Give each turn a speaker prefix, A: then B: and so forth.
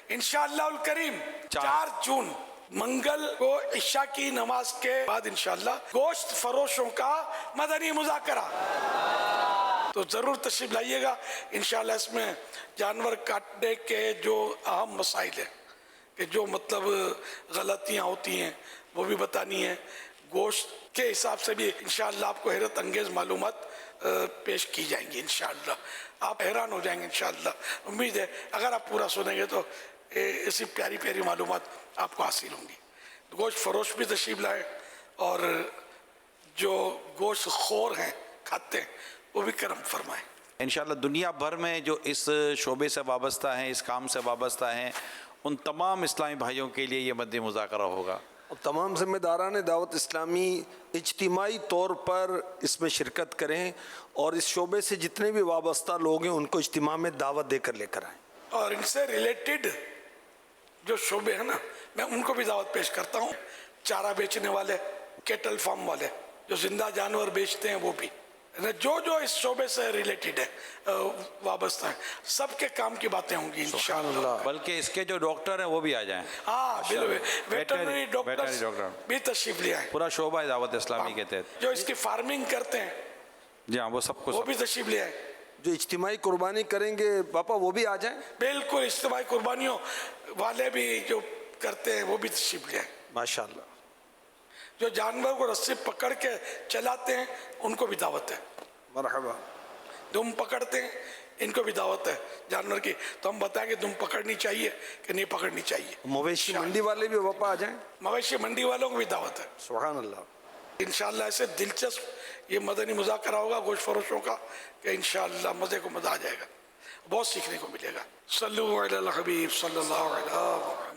A: انشاءاللہ الکریم 4 جون منگل کو عشاء کی نماز کے بعد انشاءاللہ گوشت فروشوں کا مدنی مذاکرہ، تو ضرور تشریف لائیے گا انشاءاللہ۔ اس میں جانور کاٹنے کے جو اہم مسائل ہیں کہ جو مطلب غلطیاں ہوتی ہیں وہ بھی بتانی ہے، گوشت کے حساب سے بھی انشاءاللہ آپ کو حیرت انگیز معلومات پیش کی جائیں گی انشاءاللہ، آپ حیران ہو جائیں گے انشاءاللہ۔ امید ہے اگر آپ پورا سنیں گے تو ایسی پیاری پیاری معلومات آپ کو حاصل ہوں گی۔ گوشت فروش بھی تشریف لائے اور جو گوشت خور ہیں کھاتے ہیں وہ بھی کرم فرمائیں۔
B: انشاءاللہ دنیا بھر میں جو اس شعبے سے وابستہ ہیں، اس کام سے وابستہ ہیں، ان تمام اسلامی بھائیوں کے لیے یہ مدنی مذاکرہ ہوگا۔
C: تمام ذمہ داران دعوت اسلامی اجتماعی طور پر اس میں شرکت کریں اور اس شعبے سے جتنے بھی وابستہ لوگ ہیں ان کو اجتماع میں دعوت دے کر لے کر آئیں، اور
A: ان سے ریلیٹڈ جو شعبے ہیں نا میں ان کو بھی دعوت پیش کرتا ہوں۔ چارہ بیچنے والے، کیٹل فارم والے جو زندہ جانور بیچتے ہیں وہ بھی، جو اس شعبے سے ریلیٹڈ ہے وابستہ ہیں، سب کے کام کی باتیں ہوں گی انشاءاللہ۔
B: بلکہ اس کے جو ڈاکٹر ہیں وہ بھی آ جائیں،
A: ہاں بالکل، ویٹرنری ڈاکٹر بھی تشریف لے آئیں،
B: پورا شعبہ دعوت اسلامی کے تحت
A: جو اس کی فارمنگ کرتے ہیں
B: جی ہاں وہ سب کو
A: وہ بھی تشریف لے آئیں،
C: جو اجتماعی قربانی کریں گے باپا وہ بھی آ جائیں۔
A: بالکل، اجتماعی قربانیوں والے بھی جو کرتے ہیں وہ بھی تشریف لے آئیں،
C: ماشاءاللہ۔
A: جو جانور کو رسی پکڑ کے چلاتے ہیں ان کو بھی دعوت ہے،
C: مرحبا۔
A: دم پکڑتے ہیں ان کو بھی دعوت ہے جانور کی، تو ہم بتائیں گے دم پکڑنی چاہیے کہ نہیں پکڑنی چاہیے۔
C: مویشی منڈی والے بھی باپا آ جائیں،
A: مویشی منڈی والوں کو بھی دعوت ہے
C: سبحان اللہ۔
A: انشاءاللہ۔ ایسے دلچسپ یہ مدنی مذاکرہ ہوگا گوشت فروشوں کا کہ انشاءاللہ مزے کو مزہ آ جائے گا، بہت سیکھنے کو ملے گا۔ صلو علی الحبیب صلی اللہ علیہ وسلم۔